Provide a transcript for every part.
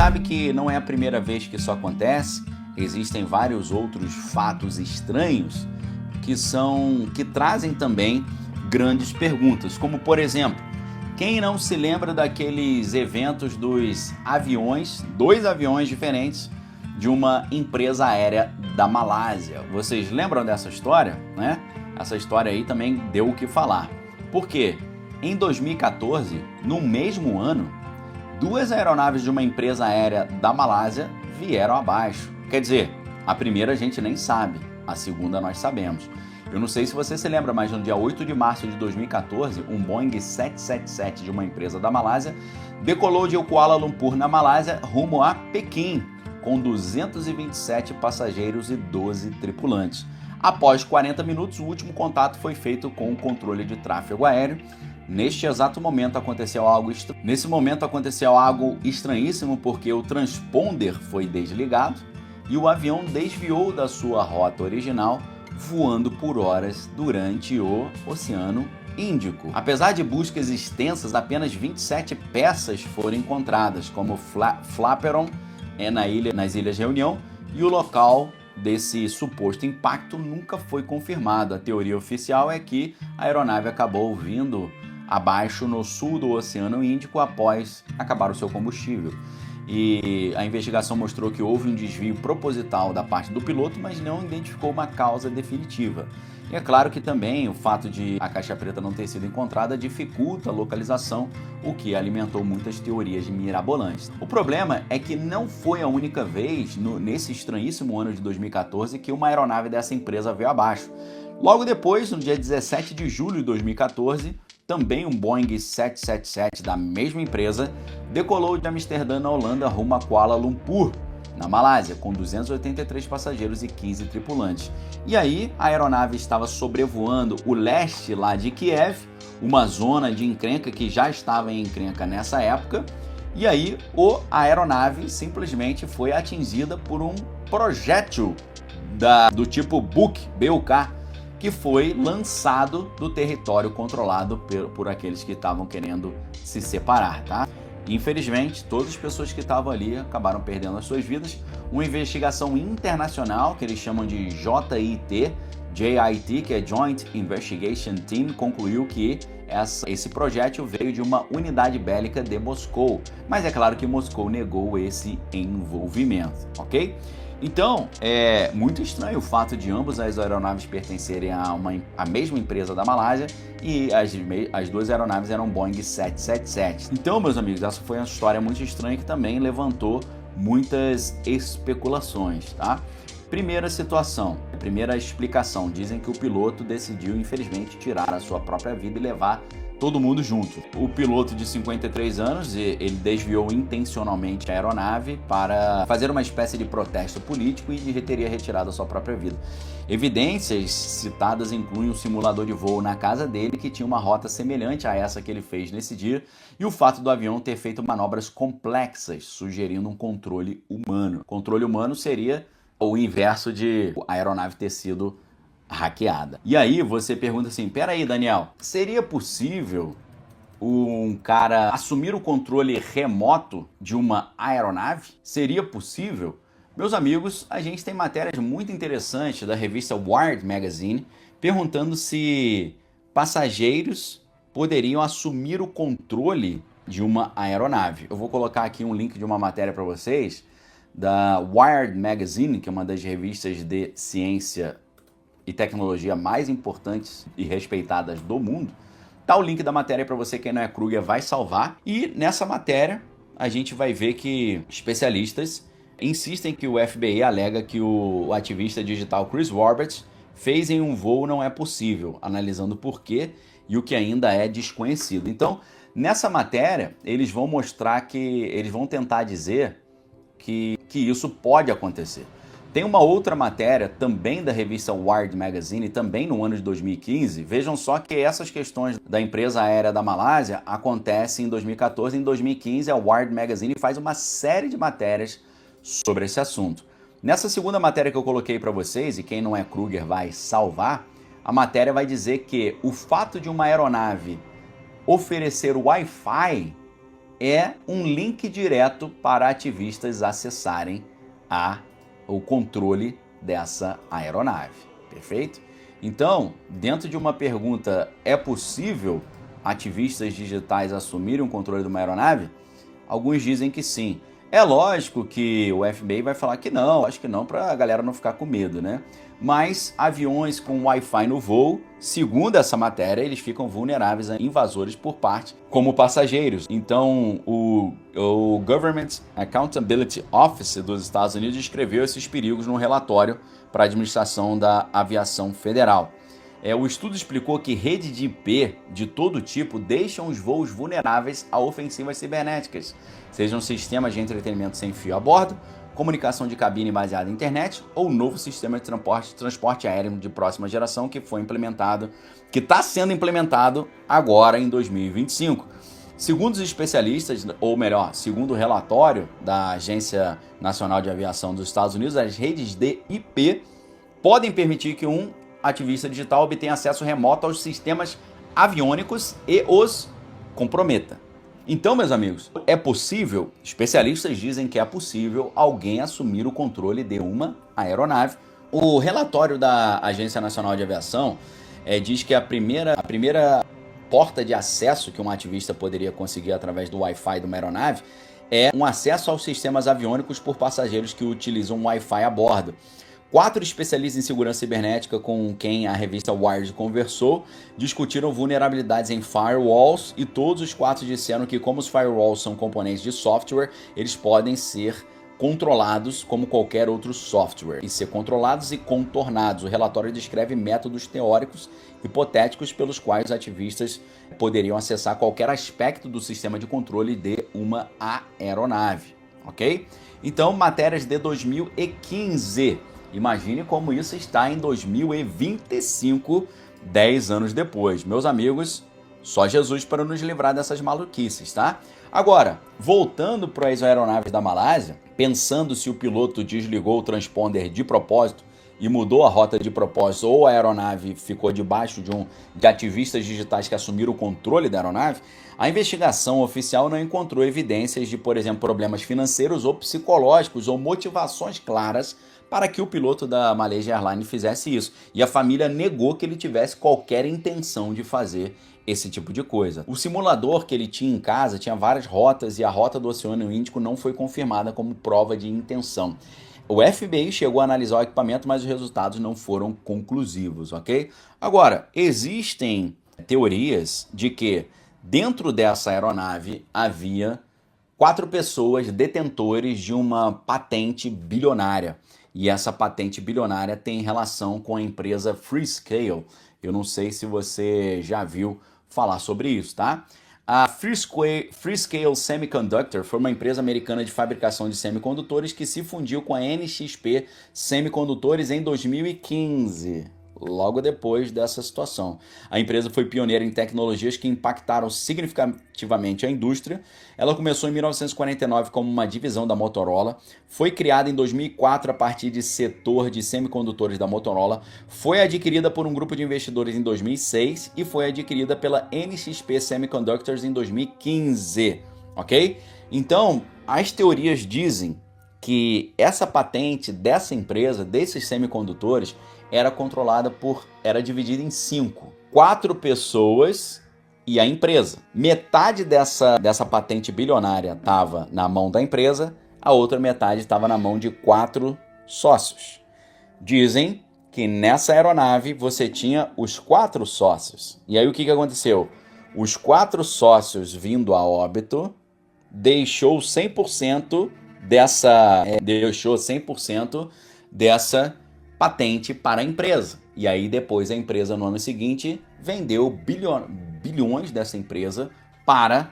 sabe que não é a primeira vez que isso acontece. Existem vários outros fatos estranhos que trazem também grandes perguntas, como por exemplo, quem não se lembra daqueles eventos dos aviões, dois aviões diferentes de uma empresa aérea da Malásia? Vocês lembram dessa história, né? Essa história aí também deu o que falar. Por quê? Em 2014, no mesmo ano, duas aeronaves de uma empresa aérea da Malásia vieram abaixo. Quer dizer, a primeira a gente nem sabe, a segunda nós sabemos. Eu não sei se você se lembra, mas no dia 8 de março de 2014, um Boeing 777 de uma empresa da Malásia decolou de Kuala Lumpur, na Malásia, rumo a Pequim, com 227 passageiros e 12 tripulantes. Após 40 minutos, o último contato foi feito com o controle de tráfego aéreo. Neste exato momento aconteceu algo estranhíssimo, porque o transponder foi desligado e o avião desviou da sua rota original, voando por horas durante o Oceano Índico. Apesar de buscas extensas, apenas 27 peças foram encontradas, como flaperon nas Ilhas Reunião, e o local desse suposto impacto nunca foi confirmado. A teoria oficial é que a aeronave acabou vindo abaixo no sul do Oceano Índico após acabar o seu combustível. E a investigação mostrou que houve um desvio proposital da parte do piloto, mas não identificou uma causa definitiva. E é claro que também o fato de a caixa preta não ter sido encontrada dificulta a localização, o que alimentou muitas teorias mirabolantes. O problema é que não foi a única vez, nesse estranhíssimo ano de 2014, que uma aeronave dessa empresa veio abaixo. Logo depois, no dia 17 de julho de 2014, também um Boeing 777 da mesma empresa decolou de Amsterdã, na Holanda, rumo a Kuala Lumpur, na Malásia, com 283 passageiros e 15 tripulantes. E aí, a aeronave estava sobrevoando o leste lá de Kiev, uma zona de encrenca que já estava em encrenca nessa época, e aí a aeronave simplesmente foi atingida por um projétil do tipo Buk, que foi lançado do território controlado por aqueles que estavam querendo se separar, tá? Infelizmente, todas as pessoas que estavam ali acabaram perdendo as suas vidas. Uma investigação internacional, que eles chamam de JIT, que é Joint Investigation Team, concluiu que esse projétil veio de uma unidade bélica de Moscou. Mas é claro que Moscou negou esse envolvimento, ok? Então, é muito estranho o fato de ambas as aeronaves pertencerem à mesma empresa da Malásia, e as duas aeronaves eram Boeing 777. Então, meus amigos, essa foi uma história muito estranha que também levantou muitas especulações, tá? Primeira situação, primeira explicação, dizem que o piloto decidiu, infelizmente, tirar a sua própria vida e levar todo mundo junto. O piloto de 53 anos, ele desviou intencionalmente a aeronave para fazer uma espécie de protesto político e teria retirado a sua própria vida. Evidências citadas incluem um simulador de voo na casa dele que tinha uma rota semelhante a essa que ele fez nesse dia, e o fato do avião ter feito manobras complexas, sugerindo um controle humano. Controle humano seria o inverso de a aeronave ter sido hackeada. E aí você pergunta assim, peraí, Daniel, seria possível um cara assumir o controle remoto de uma aeronave? Seria possível? Meus amigos, a gente tem matérias muito interessantes da revista Wired Magazine perguntando se passageiros poderiam assumir o controle de uma aeronave. Eu vou colocar aqui um link de uma matéria para vocês da Wired Magazine, que é uma das revistas de ciência e tecnologia mais importantes e respeitadas do mundo. Tá o link da matéria para você, quem não é Kruger vai salvar. E nessa matéria a gente vai ver que especialistas insistem que o FBI alega que o ativista digital Chris Roberts fez em um voo não é possível, analisando o porquê e o que ainda é desconhecido. Então, nessa matéria, eles vão tentar dizer que isso pode acontecer. Tem uma outra matéria também da revista Wired Magazine, também no ano de 2015. Vejam só que essas questões da empresa aérea da Malásia acontecem em 2014. Em 2015, a Wired Magazine faz uma série de matérias sobre esse assunto. Nessa segunda matéria que eu coloquei para vocês, e quem não é Kruger vai salvar, a matéria vai dizer que o fato de uma aeronave oferecer Wi-Fi é um link direto para ativistas acessarem o controle dessa aeronave, perfeito? Então, dentro de uma pergunta, é possível ativistas digitais assumirem o controle de uma aeronave? Alguns dizem que sim. É lógico que o FBI vai falar que não, acho que não, para a galera não ficar com medo, né? Mas aviões com Wi-Fi no voo, segundo essa matéria, eles ficam vulneráveis a invasores por parte como passageiros. Então, o Government Accountability Office dos Estados Unidos escreveu esses perigos num relatório para a administração da aviação federal. O estudo explicou que redes de IP de todo tipo deixam os voos vulneráveis a ofensivas cibernéticas, sejam sistemas de entretenimento sem fio a bordo, comunicação de cabine baseada em internet ou novo sistema de transporte aéreo de próxima geração que está sendo implementado agora em 2025. Segundo os especialistas, ou melhor, segundo o relatório da Agência Nacional de Aviação dos Estados Unidos, as redes de IP podem permitir que um ativista digital obtenha acesso remoto aos sistemas aviônicos e os comprometa. Então, meus amigos, é possível, especialistas dizem que é possível alguém assumir o controle de uma aeronave. O relatório da Agência Nacional de Aviação diz que a primeira porta de acesso que um ativista poderia conseguir através do Wi-Fi de uma aeronave é um acesso aos sistemas aviônicos por passageiros que utilizam Wi-Fi a bordo. 4 especialistas em segurança cibernética com quem a revista Wired conversou discutiram vulnerabilidades em firewalls e todos os 4 disseram que, como os firewalls são componentes de software, eles podem ser controlados como qualquer outro software e ser controlados e contornados. O relatório descreve métodos teóricos hipotéticos pelos quais os ativistas poderiam acessar qualquer aspecto do sistema de controle de uma aeronave, ok? Então, matérias de 2015. Imagine como isso está em 2025, 10 anos depois. Meus amigos, só Jesus para nos livrar dessas maluquices, tá? Agora, voltando para as aeronaves da Malásia, pensando se o piloto desligou o transponder de propósito e mudou a rota de propósito ou a aeronave ficou debaixo de ativistas digitais que assumiram o controle da aeronave, a investigação oficial não encontrou evidências de, por exemplo, problemas financeiros ou psicológicos ou motivações claras para que o piloto da Malaysia Airlines fizesse isso. E a família negou que ele tivesse qualquer intenção de fazer esse tipo de coisa. O simulador que ele tinha em casa tinha várias rotas e a rota do Oceano Índico não foi confirmada como prova de intenção. O FBI chegou a analisar o equipamento, mas os resultados não foram conclusivos, ok? Agora, existem teorias de que dentro dessa aeronave havia 4 pessoas detentores de uma patente bilionária. E essa patente bilionária tem relação com a empresa Freescale. Eu não sei se você já viu falar sobre isso, tá? A Freescale Semiconductor foi uma empresa americana de fabricação de semicondutores que se fundiu com a NXP Semicondutores em 2015. Logo depois dessa situação. A empresa foi pioneira em tecnologias que impactaram significativamente a indústria. Ela começou em 1949 como uma divisão da Motorola, foi criada em 2004 a partir de setor de semicondutores da Motorola, foi adquirida por um grupo de investidores em 2006 e foi adquirida pela NXP Semiconductors em 2015, ok? Então, as teorias dizem que essa patente dessa empresa, desses semicondutores, era dividida em 5. 4 pessoas e a empresa. Metade dessa patente bilionária estava na mão da empresa, a outra metade estava na mão de 4 sócios. Dizem que nessa aeronave você tinha os 4 sócios. E aí o que aconteceu? Os 4 sócios vindo a óbito deixou 100% dessa patente para a empresa. E aí depois a empresa no ano seguinte vendeu bilhões dessa empresa para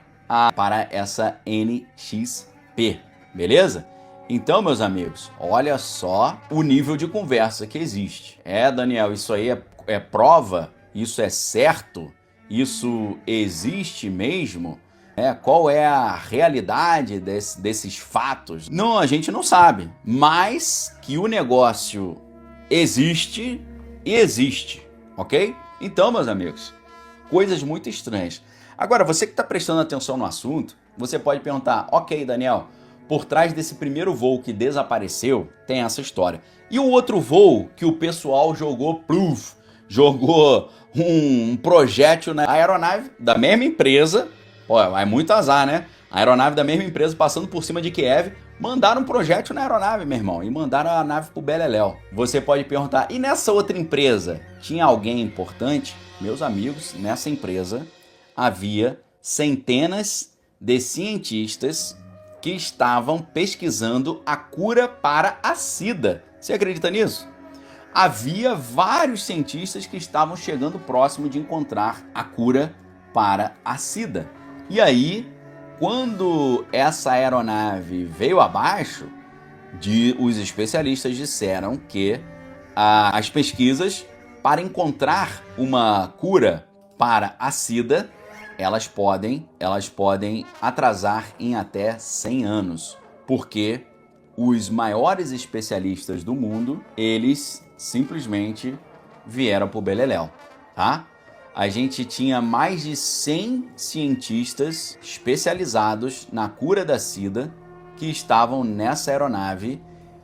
essa NXP, beleza? Então, meus amigos, olha só o nível de conversa que existe. Daniel, isso aí é prova? Isso é certo? Isso existe mesmo? Qual é a realidade desses fatos? Não, a gente não sabe, mas que o negócio existe e existe, ok? Então, meus amigos, coisas muito estranhas. Agora, você que está prestando atenção no assunto, você pode perguntar, ok, Daniel, por trás desse primeiro voo que desapareceu, tem essa história. E o outro voo que o pessoal jogou um projétil na aeronave da mesma empresa, é muito azar, né? A aeronave da mesma empresa passando por cima de Kiev, mandaram um projétil na aeronave, meu irmão, e mandaram a nave pro beleléu. Você pode perguntar, e nessa outra empresa, tinha alguém importante? Meus amigos, nessa empresa havia centenas de cientistas que estavam pesquisando a cura para a SIDA. Você acredita nisso? Havia vários cientistas que estavam chegando próximo de encontrar a cura para a SIDA. E aí, quando essa aeronave veio abaixo, os especialistas disseram que as pesquisas para encontrar uma cura para a SIDA, elas podem atrasar em até 100 anos, porque os maiores especialistas do mundo, eles simplesmente vieram pro beleléu, tá? A gente tinha mais de 100 cientistas especializados na cura da SIDA que estavam nessa aeronave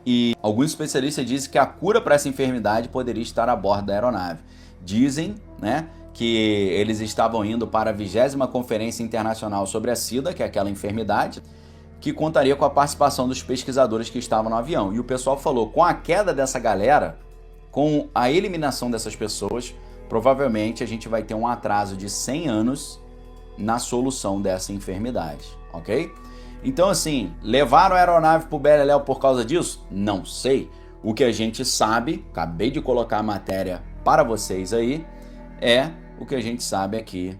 e alguns especialistas dizem que a cura para essa enfermidade poderia estar a bordo da aeronave. Dizem, né, que eles estavam indo para a 20ª Conferência Internacional sobre a SIDA, que é aquela enfermidade, que contaria com a participação dos pesquisadores que estavam no avião. E o pessoal falou, com a queda dessa galera, com a eliminação dessas pessoas, provavelmente a gente vai ter um atraso de 100 anos na solução dessa enfermidade, ok? Então assim, levaram a aeronave pro beleléu por causa disso? Não sei. O que a gente sabe, acabei de colocar a matéria para vocês aí, o que a gente sabe é que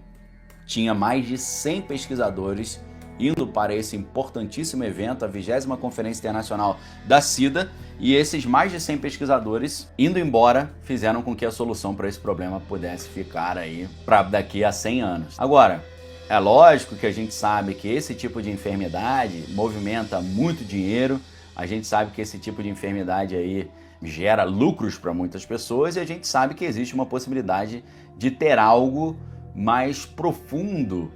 tinha mais de 100 pesquisadores indo para esse importantíssimo evento, a 20ª Conferência Internacional da SIDA, e esses mais de 100 pesquisadores indo embora fizeram com que a solução para esse problema pudesse ficar aí para daqui a 100 anos. Agora, é lógico que a gente sabe que esse tipo de enfermidade movimenta muito dinheiro, a gente sabe que esse tipo de enfermidade aí gera lucros para muitas pessoas e a gente sabe que existe uma possibilidade de ter algo mais profundo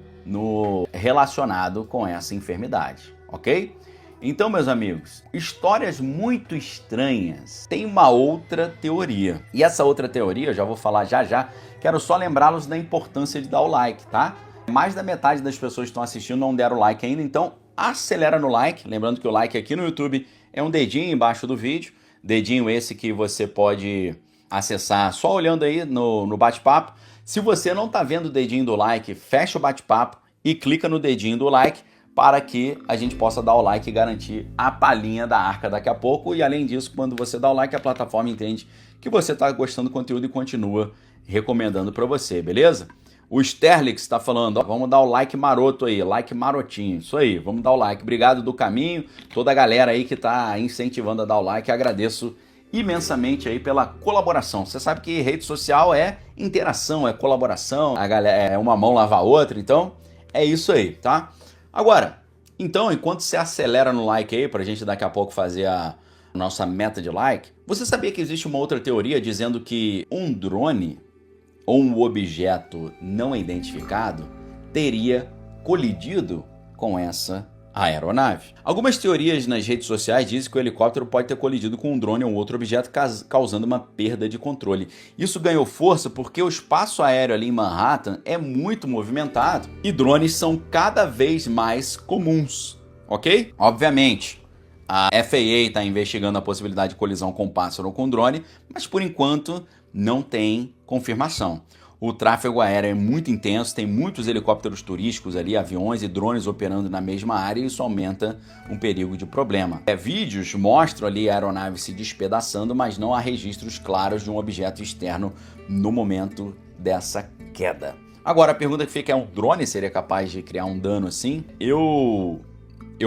relacionado com essa enfermidade, ok? Então, meus amigos, histórias muito estranhas. Tem uma outra teoria. E essa outra teoria, eu já vou falar já, quero só lembrá-los da importância de dar o like, tá? Mais da metade das pessoas que estão assistindo não deram o like ainda, então acelera no like. Lembrando que o like aqui no YouTube é um dedinho embaixo do vídeo, dedinho esse que você pode acessar só olhando aí no bate-papo. Se você não está vendo o dedinho do like, fecha o bate-papo e clica no dedinho do like para que a gente possa dar o like e garantir a palhinha da arca daqui a pouco. E além disso, quando você dá o like, a plataforma entende que você está gostando do conteúdo e continua recomendando para você, beleza? O Sterlix está falando, ó, vamos dar o like maroto aí, like marotinho, isso aí, vamos dar o like. Obrigado do caminho, toda a galera aí que está incentivando a dar o like, agradeço imensamente aí pela colaboração. Você sabe que rede social é interação, é colaboração, a galera, é uma mão lava a outra, então é isso aí, tá? Agora, então, enquanto você acelera no like aí, pra gente daqui a pouco fazer a nossa meta de like, você sabia que existe uma outra teoria dizendo que um drone ou um objeto não identificado teria colidido com essa aeronave? Algumas teorias nas redes sociais dizem que o helicóptero pode ter colidido com um drone ou outro objeto, causando uma perda de controle. Isso ganhou força porque o espaço aéreo ali em Manhattan é muito movimentado e drones são cada vez mais comuns, ok? Obviamente, a FAA está investigando a possibilidade de colisão com pássaro ou com drone, mas por enquanto não tem confirmação. O tráfego aéreo é muito intenso, tem muitos helicópteros turísticos ali, aviões e drones operando na mesma área e isso aumenta um perigo de problema. Vídeos mostram ali a aeronave se despedaçando, mas não há registros claros de um objeto externo no momento dessa queda. Agora a pergunta que fica é, um drone seria capaz de criar um dano assim? Eu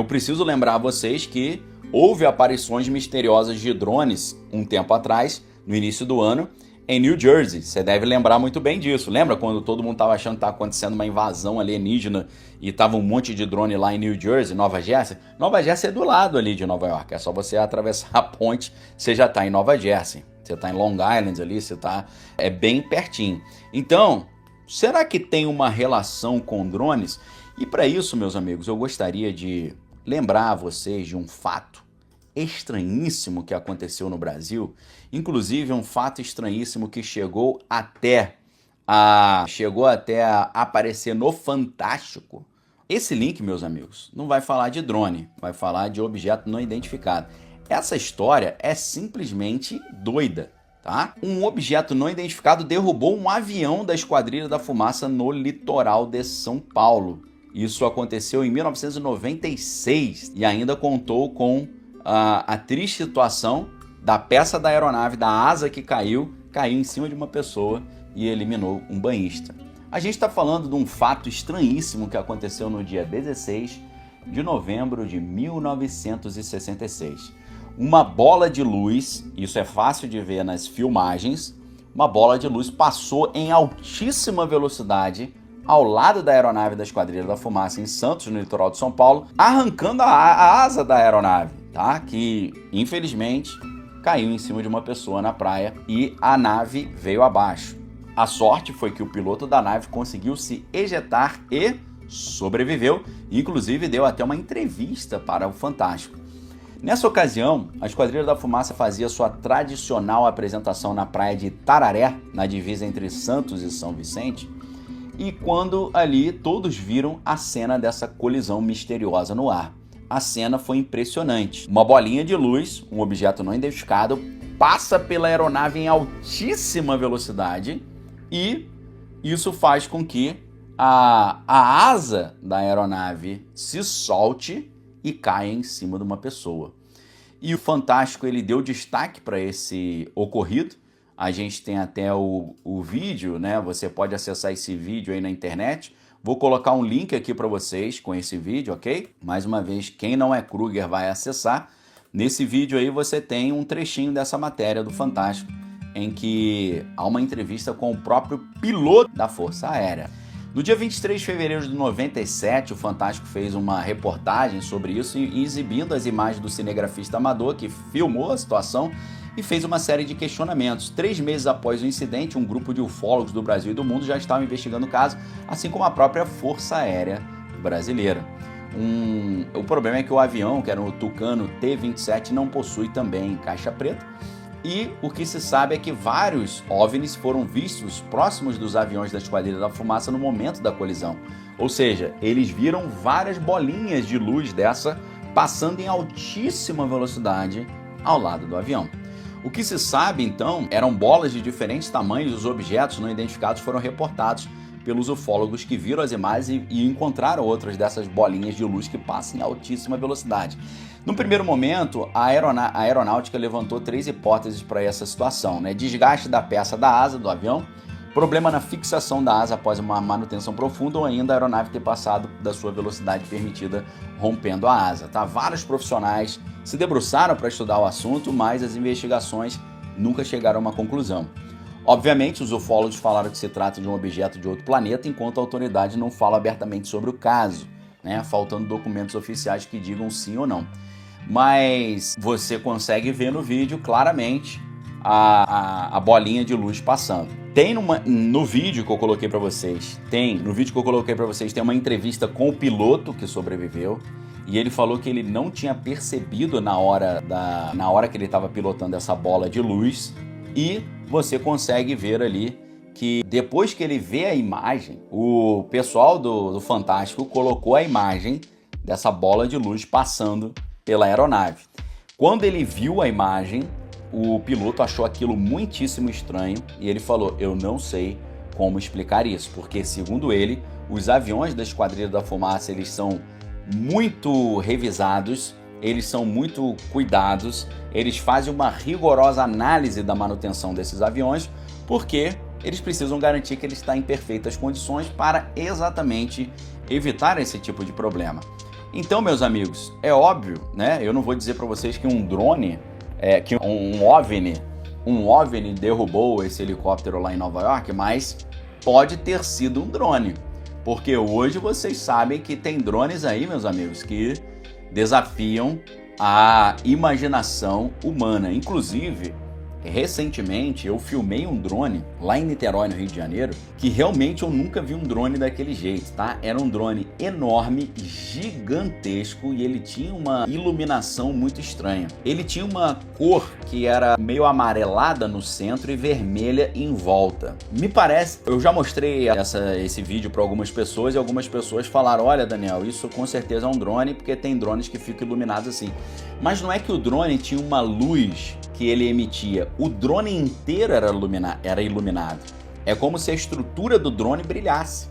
preciso lembrar a vocês que houve aparições misteriosas de drones um tempo atrás, no início do ano, em New Jersey. Você deve lembrar muito bem disso. Lembra quando todo mundo estava achando que estava acontecendo uma invasão alienígena e estava um monte de drone lá em New Jersey, Nova Jersey? Nova Jersey é do lado ali de Nova York. É só você atravessar a ponte, você já está em Nova Jersey. Você está em Long Island ali, você está bem pertinho. Então, será que tem uma relação com drones? E para isso, meus amigos, eu gostaria de lembrar vocês de um fato estranhíssimo que aconteceu no Brasil, inclusive um fato estranhíssimo que chegou até a aparecer no Fantástico. Esse link, meus amigos, não vai falar de drone, vai falar de objeto não identificado. Essa história é simplesmente doida, tá? Um objeto não identificado derrubou um avião da Esquadrilha da Fumaça no litoral de São Paulo. Isso aconteceu em 1996 e ainda contou com a triste situação da peça da aeronave, da asa que caiu em cima de uma pessoa e eliminou um banhista. A gente está falando de um fato estranhíssimo que aconteceu no dia 16 de novembro de 1966. Uma bola de luz, isso é fácil de ver nas filmagens, uma bola de luz passou em altíssima velocidade ao lado da aeronave da Esquadrilha da Fumaça em Santos, no litoral de São Paulo, arrancando a asa da aeronave, tá? Que infelizmente caiu em cima de uma pessoa na praia e a nave veio abaixo. A sorte foi que o piloto da nave conseguiu se ejetar e sobreviveu, inclusive deu até uma entrevista para o Fantástico. Nessa ocasião, a Esquadrilha da Fumaça fazia sua tradicional apresentação na praia de Tararé, na divisa entre Santos e São Vicente, e quando ali todos viram a cena dessa colisão misteriosa no ar. A cena foi impressionante. Uma bolinha de luz, um objeto não identificado, passa pela aeronave em altíssima velocidade e isso faz com que a asa da aeronave se solte e caia em cima de uma pessoa. E o Fantástico ele deu destaque para esse ocorrido. A gente tem até o vídeo, né? Você pode acessar esse vídeo aí na internet. Vou colocar um link aqui para vocês com esse vídeo, ok? Mais uma vez, quem não é Kruger vai acessar. Nesse vídeo aí você tem um trechinho dessa matéria do Fantástico, em que há uma entrevista com o próprio piloto da Força Aérea. No dia 23 de fevereiro de 97, o Fantástico fez uma reportagem sobre isso, exibindo as imagens do cinegrafista amador que filmou a situação e fez uma série de questionamentos. 3 meses após o incidente, um grupo de ufólogos do Brasil e do mundo já estava investigando o caso, assim como a própria Força Aérea brasileira. O problema é que o avião, que era o Tucano T-27, não possui também caixa preta. E o que se sabe é que vários OVNIs foram vistos próximos dos aviões da Esquadrilha da Fumaça no momento da colisão. Ou seja, eles viram várias bolinhas de luz dessa passando em altíssima velocidade ao lado do avião. O que se sabe, então, eram bolas de diferentes tamanhos e os objetos não identificados foram reportados pelos ufólogos que viram as imagens e encontraram outras dessas bolinhas de luz que passam em altíssima velocidade. No primeiro momento, a aeronáutica levantou 3 hipóteses para essa situação, né? Desgaste da peça da asa do avião, problema na fixação da asa após uma manutenção profunda ou ainda a aeronave ter passado da sua velocidade permitida rompendo a asa. Tá? Vários profissionais se debruçaram para estudar o assunto, mas as investigações nunca chegaram a uma conclusão. Obviamente, os ufólogos falaram que se trata de um objeto de outro planeta, enquanto a autoridade não fala abertamente sobre o caso, né? Faltando documentos oficiais que digam sim ou não. Mas você consegue ver no vídeo claramente a bolinha de luz passando. Tem no vídeo que eu coloquei para vocês, tem uma entrevista com o piloto que sobreviveu e ele falou que ele não tinha percebido na hora que ele estava pilotando essa bola de luz. E você consegue ver ali que depois que ele vê a imagem, o pessoal do Fantástico colocou a imagem dessa bola de luz passando pela aeronave. Quando ele viu a imagem, o piloto achou aquilo muitíssimo estranho e ele falou: eu não sei como explicar isso, porque segundo ele, os aviões da Esquadrilha da Fumaça eles são muito revisados, eles são muito cuidados, eles fazem uma rigorosa análise da manutenção desses aviões, porque eles precisam garantir que ele está em perfeitas condições para exatamente evitar esse tipo de problema. Então, meus amigos, é óbvio, né? Eu não vou dizer para vocês que um drone, que um OVNI derrubou esse helicóptero lá em Nova York, mas pode ter sido um drone, porque hoje vocês sabem que tem drones aí, meus amigos, que desafiam a imaginação humana. Inclusive, Recentemente eu filmei um drone lá em Niterói, no Rio de Janeiro, que realmente eu nunca vi um drone daquele jeito, tá? Era um drone enorme, gigantesco, e ele tinha uma iluminação muito estranha. Ele tinha uma cor que era meio amarelada no centro e vermelha em volta. Me parece, eu já mostrei esse vídeo para algumas pessoas e algumas pessoas falaram: olha, Daniel, isso com certeza é um drone, porque tem drones que ficam iluminados assim. Mas não é que o drone tinha uma luz que ele emitia, o drone inteiro era iluminado. É como se a estrutura do drone brilhasse.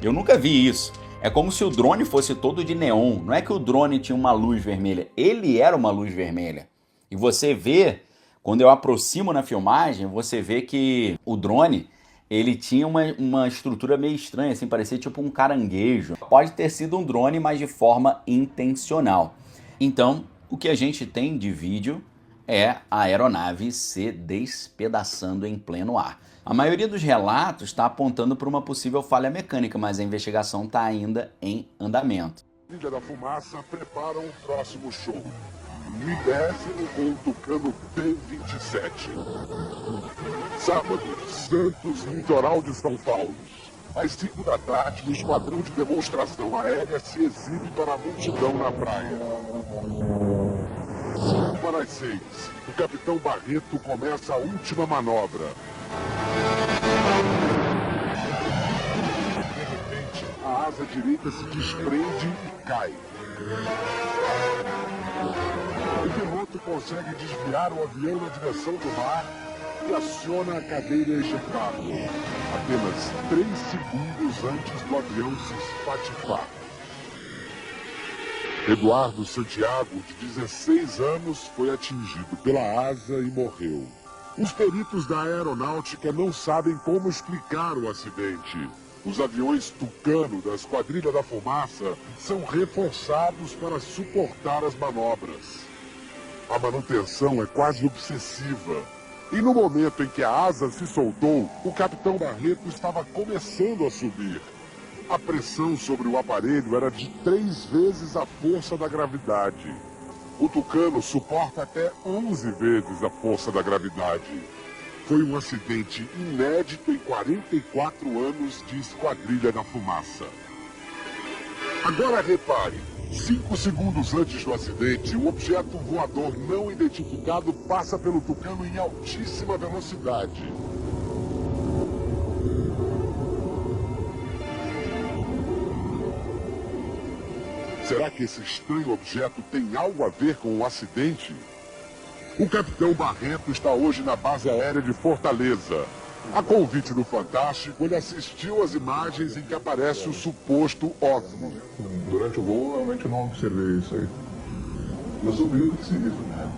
Eu nunca vi isso. É como se o drone fosse todo de neon. Não é que o drone tinha uma luz vermelha, ele era uma luz vermelha. E você vê, quando eu aproximo na filmagem, você vê que o drone, ele tinha uma estrutura meio estranha, assim, parecia tipo um caranguejo. Pode ter sido um drone, mas de forma intencional. Então, o que a gente tem de vídeo é a aeronave se despedaçando em pleno ar. A maioria dos relatos está apontando para uma possível falha mecânica, mas a investigação está ainda em andamento. Quadrilha da Fumaça prepara um próximo show. 10º com o Tucano P-27. Sábado, Santos, litoral de São Paulo. Às 5 da tarde, o esquadrão de demonstração aérea se exibe para a multidão na praia. 5 para as 6, o capitão Barreto começa a última manobra. De repente, a asa direita se desprende e cai. O piloto consegue desviar o avião na direção do mar e aciona a cadeira ejetável, apenas 3 segundos antes do avião se espatifar. Eduardo Santiago, de 16 anos, foi atingido pela asa e morreu. Os peritos da aeronáutica não sabem como explicar o acidente. Os aviões Tucano da Esquadrilha da Fumaça são reforçados para suportar as manobras. A manutenção é quase obsessiva. E no momento em que a asa se soltou, o capitão Barreto estava começando a subir. A pressão sobre o aparelho era de 3 vezes a força da gravidade. O Tucano suporta até 11 vezes a força da gravidade. Foi um acidente inédito em 44 anos de Esquadrilha da Fumaça. Agora repare, 5 segundos antes do acidente, um objeto voador não identificado passa pelo Tucano em altíssima velocidade. Será que esse estranho objeto tem algo a ver com o acidente? O capitão Barreto está hoje na base aérea de Fortaleza. A convite do Fantástico, ele assistiu às imagens em que aparece o suposto OVNI. Durante o voo, realmente não observei isso aí. Mas ouviu o que se diz, né?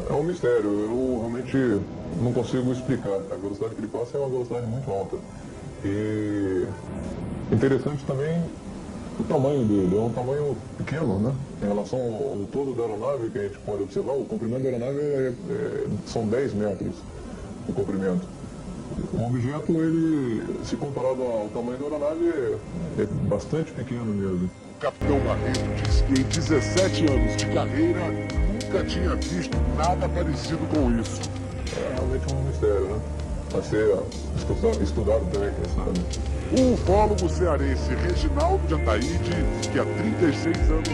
É um mistério, eu realmente não consigo explicar. A velocidade que ele passa é uma velocidade muito alta. E interessante também o tamanho dele, é um tamanho pequeno, né? Em relação ao todo da aeronave que a gente pode observar, o comprimento da aeronave são 10 metros o comprimento. Um objeto, ele, se comparado ao tamanho da aeronave, é bastante pequeno mesmo. O capitão Barreto diz que em 17 anos de carreira nunca tinha visto nada parecido com isso. É realmente um mistério, né? Vai ser estudado também, quem sabe. O ufólogo cearense Reginaldo de Ataíde, que há 36 anos